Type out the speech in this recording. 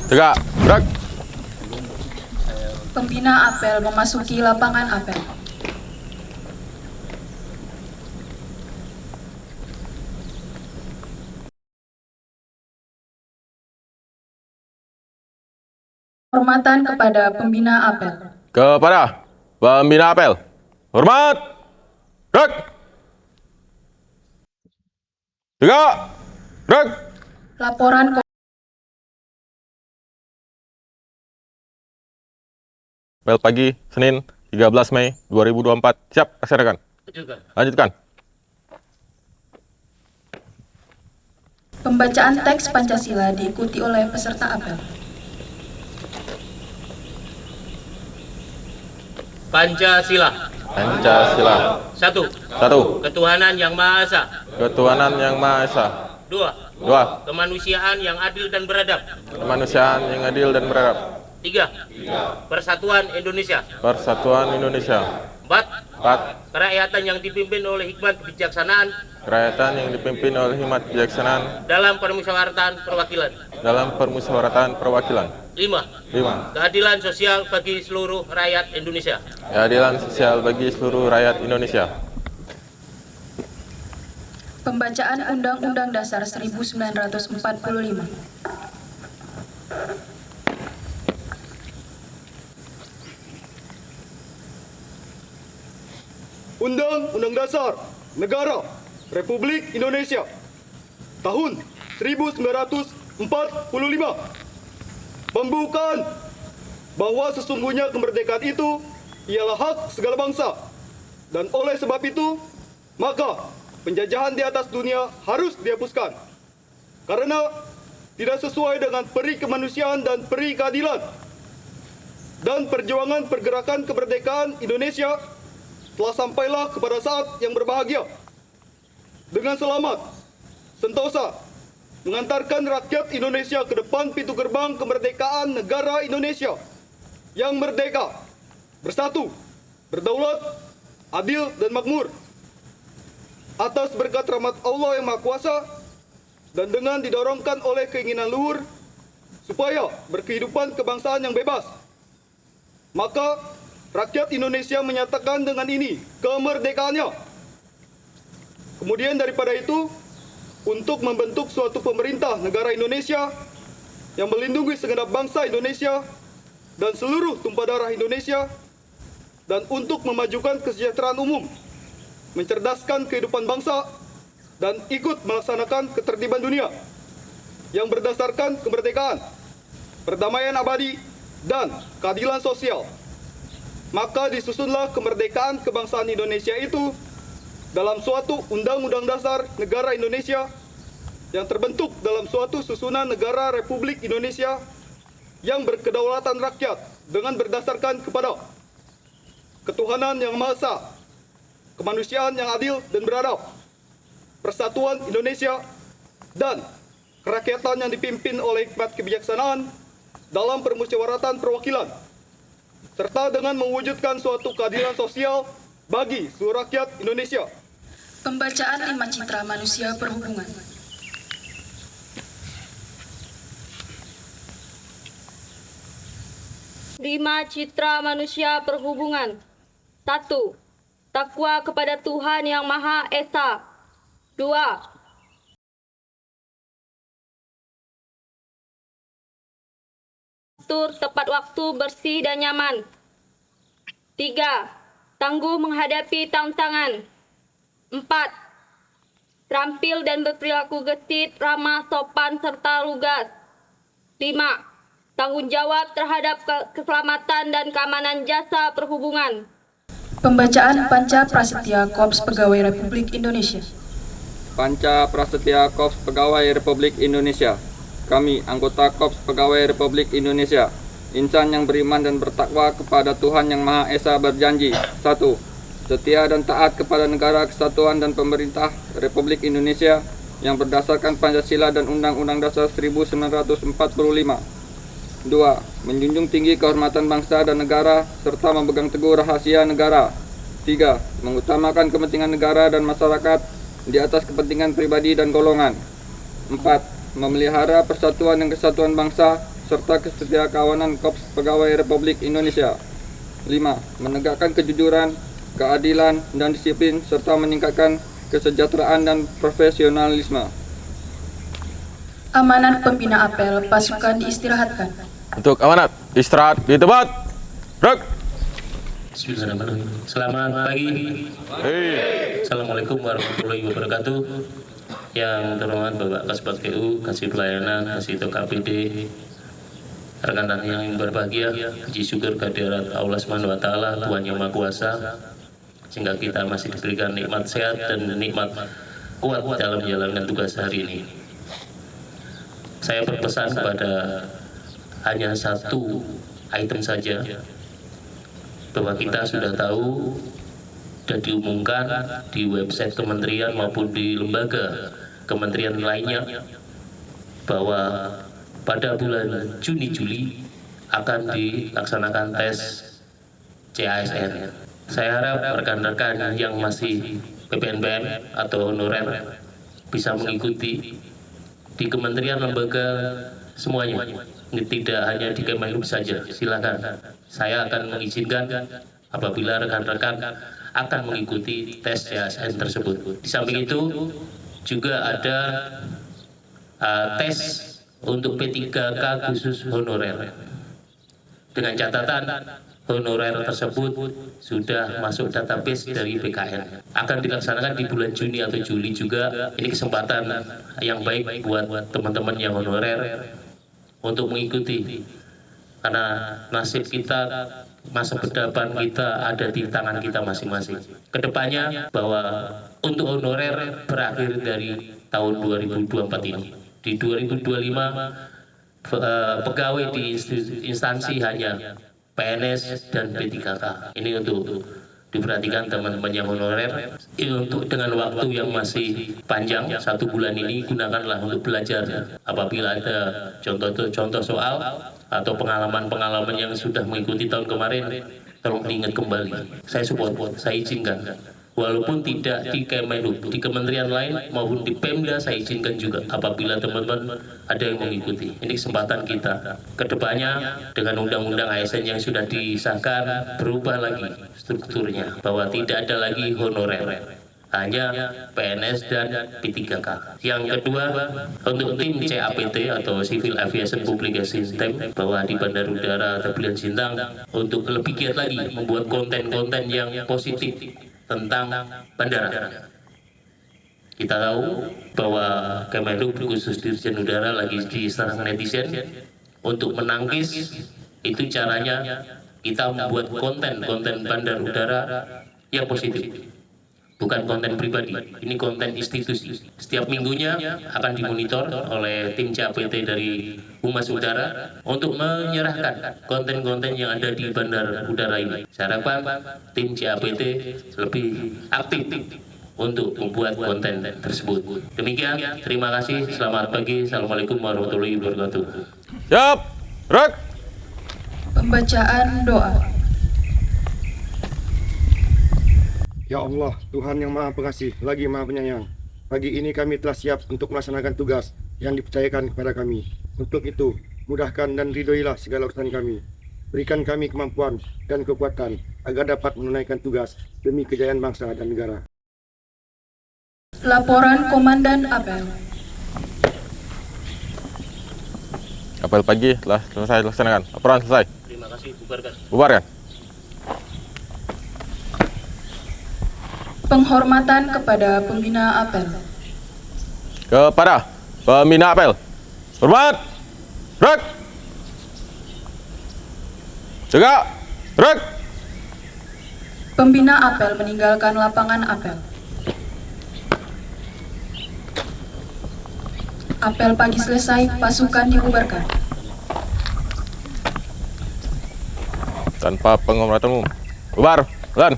Tegak, gerak. Pembina apel memasuki lapangan apel. Hormatan kepada pembina apel. Kepada pembina apel. Hormat. Gerak. Tegak, gerak. Laporan Apel pagi, Senin, 13 Mei 2024. Siap, laksanakan. Lanjutkan. pembacaan teks Pancasila diikuti oleh peserta apel. Pancasila. Pancasila. 1. 1. Ketuhanan yang Maha Esa. Ketuhanan yang Maha Esa. 2. 2. Kemanusiaan yang adil dan beradab. Kemanusiaan yang adil dan beradab. 3. Persatuan Indonesia. Persatuan Indonesia. 4. 4. Kerakyatan yang dipimpin oleh hikmat kebijaksanaan Kerakyatan yang dipimpin oleh hikmat kebijaksanaan dalam permusyawaratan perwakilan. dalam permusyawaratan perwakilan. 5. 5. Keadilan sosial bagi seluruh rakyat Indonesia. Keadilan sosial bagi seluruh rakyat Indonesia. Pembacaan Undang-Undang Dasar 1945. Undang-Undang Dasar Negara Republik Indonesia tahun 1945 membukakan bahwa sesungguhnya kemerdekaan itu ialah hak segala bangsa, dan oleh sebab itu maka penjajahan di atas dunia harus dihapuskan karena tidak sesuai dengan peri kemanusiaan dan peri keadilan, dan perjuangan pergerakan kemerdekaan Indonesia telah sampailah kepada saat yang berbahagia dengan selamat, sentosa mengantarkan rakyat Indonesia ke depan pintu gerbang kemerdekaan negara Indonesia yang merdeka, bersatu, berdaulat, adil dan makmur. Atas berkat rahmat Allah yang Maha Kuasa dan dengan didorongkan oleh keinginan luhur supaya berkehidupan kebangsaan yang bebas, maka rakyat Indonesia menyatakan dengan ini kemerdekaannya. Kemudian daripada itu, untuk membentuk suatu pemerintah negara Indonesia yang melindungi segenap bangsa Indonesia dan seluruh tumpah darah Indonesia, dan untuk memajukan kesejahteraan umum, mencerdaskan kehidupan bangsa, dan ikut melaksanakan ketertiban dunia yang berdasarkan kemerdekaan, perdamaian abadi, dan keadilan sosial. Maka disusunlah kemerdekaan kebangsaan Indonesia itu dalam suatu Undang-Undang Dasar Negara Indonesia yang terbentuk dalam suatu susunan negara Republik Indonesia yang berkedaulatan rakyat dengan berdasarkan kepada ketuhanan yang Maha Esa, kemanusiaan yang adil dan beradab, persatuan Indonesia, dan kerakyatan yang dipimpin oleh hikmat kebijaksanaan dalam permusyawaratan perwakilan, serta dengan mewujudkan suatu keadilan sosial bagi seluruh rakyat Indonesia. Pembacaan 5 Citra Manusia Perhubungan. Lima Citra Manusia Perhubungan. 1. Takwa kepada Tuhan Yang Maha Esa. 2. Atur tepat waktu, bersih dan nyaman. 3. Tangguh menghadapi tantangan. 4. Terampil dan berperilaku gesit, ramah, sopan, serta lugas. 5. Tanggung jawab terhadap keselamatan dan keamanan jasa perhubungan. Pembacaan Panca Prasetya Korps Pegawai Republik Indonesia. Panca Prasetya Korps Pegawai Republik Indonesia. Kami, anggota Korps Pegawai Republik Indonesia, insan yang beriman dan bertakwa kepada Tuhan Yang Maha Esa, berjanji: 1. Setia dan taat kepada negara kesatuan dan pemerintah Republik Indonesia yang berdasarkan Pancasila dan Undang-Undang Dasar 1945. 2. Menjunjung tinggi kehormatan bangsa dan negara serta memegang teguh rahasia negara. 3. Mengutamakan kepentingan negara dan masyarakat di atas kepentingan pribadi dan golongan. 4. Memelihara persatuan dan kesatuan bangsa serta kesetiakawanan Korps Pegawai Republik Indonesia. 5. Menegakkan kejujuran, keadilan, dan disiplin serta meningkatkan kesejahteraan dan profesionalisme. Amanat pembina apel, pasukan diistirahatkan. Untuk amanat, istirahat di tempat. Rek. Bismillahirrahmanirrahim. Selamat pagi. Assalamualaikum warahmatullahi wabarakatuh. Yang terhormat Bapak Kasbag TU, Kasih Pelayanan, Kasih KPD, rekan-rekan yang berbahagia, puji syukur kehadirat Allah Subhanahu wa Ta'ala, Tuhan Yang Maha Kuasa, sehingga kita masih diberikan nikmat sehat dan nikmat kuat dalam menjalankan tugas hari ini. Saya berpesan kepada hanya satu item saja, bahwa kita sudah tahu dan diumumkan di website kementerian maupun di lembaga kementerian lainnya bahwa pada bulan Juni-Juli akan dilaksanakan tes CASN. Saya harap rekan-rekan yang masih PPNBM atau honorer bisa mengikuti di kementerian lembaga semuanya, tidak hanya di Kemenhub saja. Silakan, saya akan mengizinkan apabila rekan-rekan akan mengikuti tes CASN tersebut. Di samping itu juga ada tes untuk P3K khusus honorer. Dengan catatan honorer tersebut sudah masuk database dari BKN. Akan dilaksanakan di bulan Juni atau Juli juga. Ini kesempatan yang baik buat teman-teman yang honorer untuk mengikuti, karena nasib kita, masa depan kita ada di tangan kita masing-masing. Kedepannya bahwa untuk honorer berakhir dari tahun 2024 ini. Di 2025 pegawai di instansi hanya PNS dan P3K. Ini untuk diperhatikan teman-teman yang honorer. Untuk dengan waktu yang masih panjang, 1 bulan ini gunakanlah untuk belajar. Apabila ada contoh soal atau pengalaman-pengalaman yang sudah mengikuti tahun kemarin, tolong diingat kembali. Saya support, saya izinkan. Walaupun tidak di Kemenhub, di kementerian lain maupun di Pemda, saya izinkan juga apabila teman-teman ada yang mengikuti. Ini kesempatan kita. Kedepannya dengan undang-undang ASN yang sudah disahkan, berubah lagi strukturnya, bahwa tidak ada lagi honorer, hanya PNS dan P3K. Yang kedua, untuk tim CAPT atau Civil Aviation Publication System, bahwa di Bandara Udara Terbelian Sintang untuk lebih giat lagi membuat konten-konten yang positif tentang bandara. Kita tahu bahwa Kemenhub khusus Dirjen Udara lagi diserang netizen untuk menangkis. Itu caranya kita membuat konten bandar udara yang positif, bukan konten pribadi. Ini konten institusi. Setiap minggunya akan dimonitor oleh tim CAPT dari Humas Udara untuk menyerahkan konten-konten yang ada di bandar udara ini. Saya harapkan tim CAPT lebih aktif untuk membuat konten tersebut. Demikian, terima kasih. Selamat pagi. Assalamualaikum warahmatullahi wabarakatuh. Siap. Rek. Pembacaan doa. Ya Allah, Tuhan yang Maha Pengasih, lagi Maha Penyayang. Pagi ini kami telah siap untuk melaksanakan tugas yang dipercayakan kepada kami. Untuk itu, mudahkan dan ridhoilah segala urusan kami. Berikan kami kemampuan dan kekuatan agar dapat menunaikan tugas demi kejayaan bangsa dan negara. Laporan Komandan Apel. Apel pagi telah selesai dilaksanakan. Laporan selesai. Terima kasih. Bubarkan. Bubarkan. Penghormatan kepada pembina apel. Kepada pembina apel. Hormat. Rek. Tegak. Rek. Pembina apel meninggalkan lapangan apel. Apel pagi selesai, pasukan dibubarkan. Tanpa penghormatan umum. Bubar. Lan.